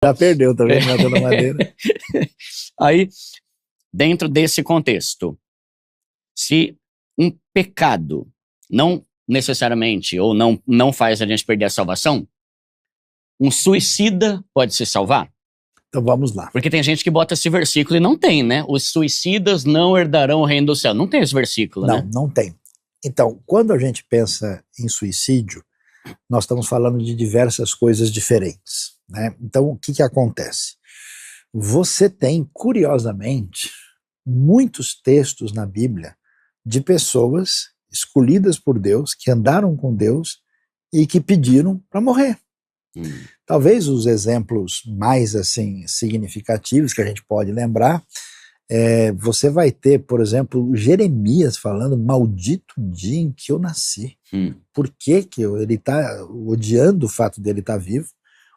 Já perdeu também, bateu na madeira. Aí, dentro desse contexto, se um pecado não necessariamente ou não faz a gente perder a salvação, um suicida pode se salvar? Então vamos lá. Porque tem gente que bota esse versículo e não tem, né? Os suicidas não herdarão o reino do céu. Não tem esse versículo, Não, né? não tem. Então, quando a gente pensa em suicídio, nós estamos falando de diversas coisas diferentes, né? Então, o que acontece? Você tem, curiosamente, muitos textos na Bíblia de pessoas escolhidas por Deus, que andaram com Deus e que pediram para morrer. Talvez os exemplos mais assim significativos que a gente pode lembrar, você vai ter, por exemplo, Jeremias falando: maldito dia em que eu nasci. Por que ele está odiando o fato dele estar vivo?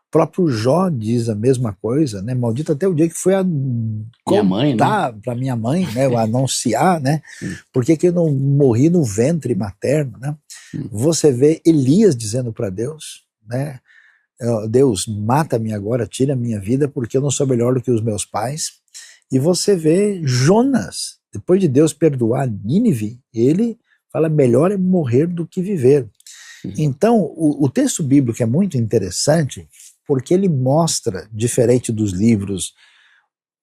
O próprio Jó diz a mesma coisa, né? Maldito até o dia que foi contar para minha mãe, né? Anunciar, né? Por que eu não morri no ventre materno, né? Você vê Elias dizendo para Deus, né? Deus, mata-me agora, tira a minha vida, porque eu não sou melhor do que os meus pais. E você vê Jonas, depois de Deus perdoar Nínive, ele fala: melhor é morrer do que viver. Então, o texto bíblico é muito interessante, porque ele mostra, diferente dos livros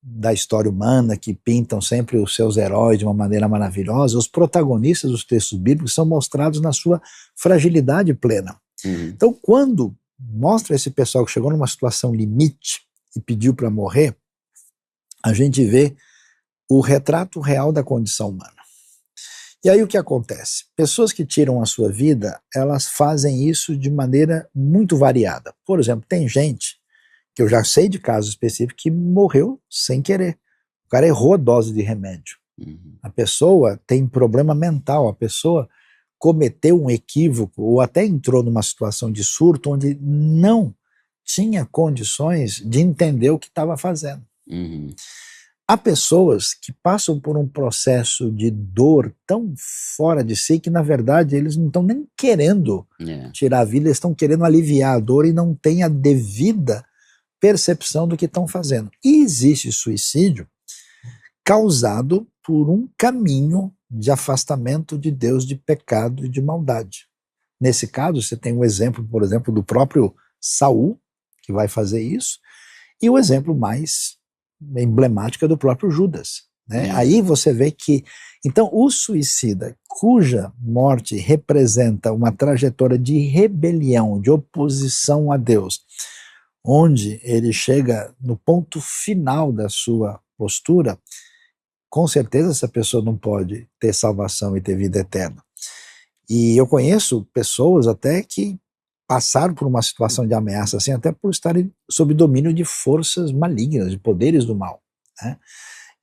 da história humana, que pintam sempre os seus heróis de uma maneira maravilhosa, os protagonistas dos textos bíblicos são mostrados na sua fragilidade plena. Então, quando mostra esse pessoal que chegou numa situação limite e pediu para morrer, a gente vê o retrato real da condição humana. E aí o que acontece? Pessoas que tiram a sua vida, elas fazem isso de maneira muito variada. Por exemplo, tem gente, que eu já sei de casos específicos, que morreu sem querer. O cara errou a dose de remédio. A pessoa tem problema mental, a pessoa cometeu um equívoco ou até entrou numa situação de surto onde não tinha condições de entender o que estava fazendo. Há pessoas que passam por um processo de dor tão fora de si que, na verdade, eles não estão nem querendo tirar a vida, eles estão querendo aliviar a dor e não têm a devida percepção do que estão fazendo. E existe suicídio causado por um caminho de afastamento de Deus, de pecado e de maldade. Nesse caso, você tem um exemplo, por exemplo, do próprio Saul, que vai fazer isso, e o exemplo mais emblemático é do próprio Judas, né? Aí você vê que, então, o suicida, cuja morte representa uma trajetória de rebelião, de oposição a Deus, onde ele chega no ponto final da sua postura, com certeza essa pessoa não pode ter salvação e ter vida eterna. E eu conheço pessoas até que passaram por uma situação de ameaça assim, até por estarem sob domínio de forças malignas, de poderes do mal, né?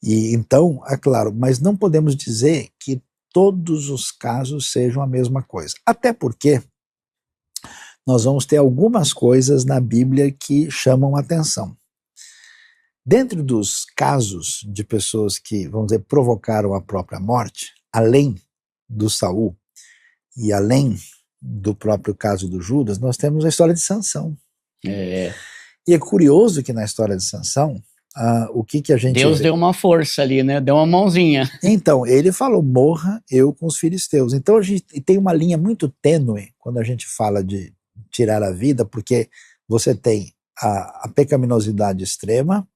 E então, é claro, mas não podemos dizer que todos os casos sejam a mesma coisa. Até porque nós vamos ter algumas coisas na Bíblia que chamam atenção. Dentro dos casos de pessoas que, vamos dizer, provocaram a própria morte, além do Saul e além do próprio caso do Judas, nós temos a história de Sansão. E é curioso que na história de Sansão, o que a gente Deus vê? deu uma força ali, né? Deu uma mãozinha. Então, ele falou: morra eu com os filisteus. Então a gente tem uma linha muito tênue quando a gente fala de tirar a vida, porque você tem a pecaminosidade extrema,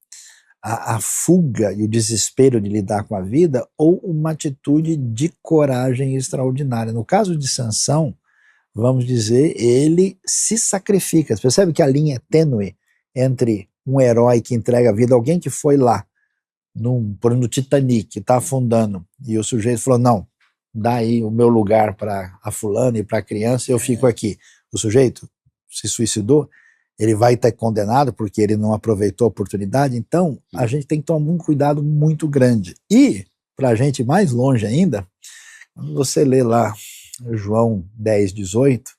a fuga e o desespero de lidar com a vida, ou uma atitude de coragem extraordinária. No caso de Sansão, vamos dizer, ele se sacrifica. Você percebe que a linha é tênue entre um herói que entrega a vida, alguém que foi lá, no Titanic, que está afundando, e o sujeito falou: não, dá aí o meu lugar para a fulana e para a criança, eu fico aqui. O sujeito se suicidou, ele vai estar condenado porque ele não aproveitou a oportunidade. Então a gente tem que tomar um cuidado muito grande. E, para a gente ir mais longe ainda, quando você lê lá João 10, 18,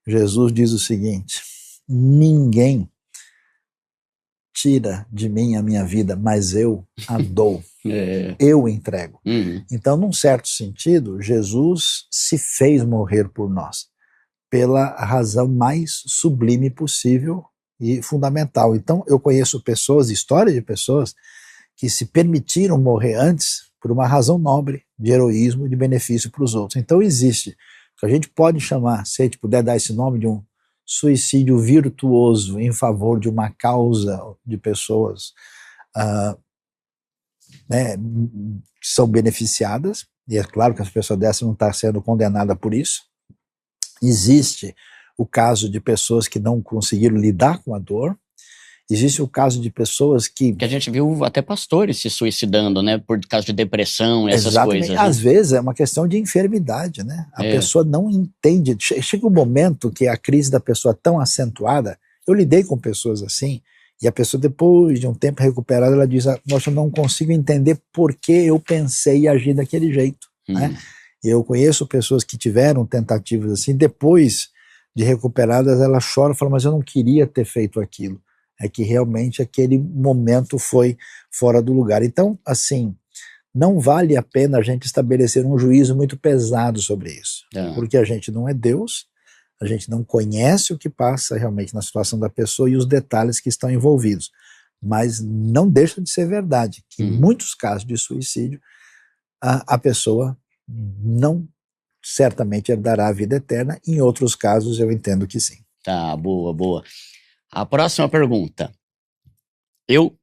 Jesus diz o seguinte: ninguém tira de mim a minha vida, mas eu a dou. Eu entrego. Então, num certo sentido, Jesus se fez morrer por nós, pela razão mais sublime possível, e fundamental. Então, eu conheço pessoas, histórias de pessoas que se permitiram morrer antes por uma razão nobre de heroísmo e de benefício para os outros. Então, existe o que a gente pode chamar, se a gente puder dar esse nome, de um suicídio virtuoso em favor de uma causa de pessoas né, que são beneficiadas, e é claro que as pessoas dessas não estão sendo condenadas por isso. Existe o caso de pessoas que não conseguiram lidar com a dor. Existe o caso de pessoas que a gente viu até pastores se suicidando, né? Por causa de depressão e essas exatamente, coisas. às Né? vezes é uma questão de enfermidade, né? A pessoa não entende. Chega um momento que a crise da pessoa é tão acentuada. Eu lidei com pessoas assim, e a pessoa, depois de um tempo recuperada, ela diz: nossa, eu não consigo entender por que eu pensei e agi daquele jeito. Né? Eu conheço pessoas que tiveram tentativas assim, depois de recuperadas, ela chora e fala: mas eu não queria ter feito aquilo. É que realmente aquele momento foi fora do lugar. Então, assim, não vale a pena a gente estabelecer um juízo muito pesado sobre isso, porque a gente não é Deus, a gente não conhece o que passa realmente na situação da pessoa e os detalhes que estão envolvidos. Mas não deixa de ser verdade que em muitos casos de suicídio, a pessoa não certamente herdará a vida eterna, em outros casos eu entendo que sim. Tá, boa, boa. A próxima pergunta. Eu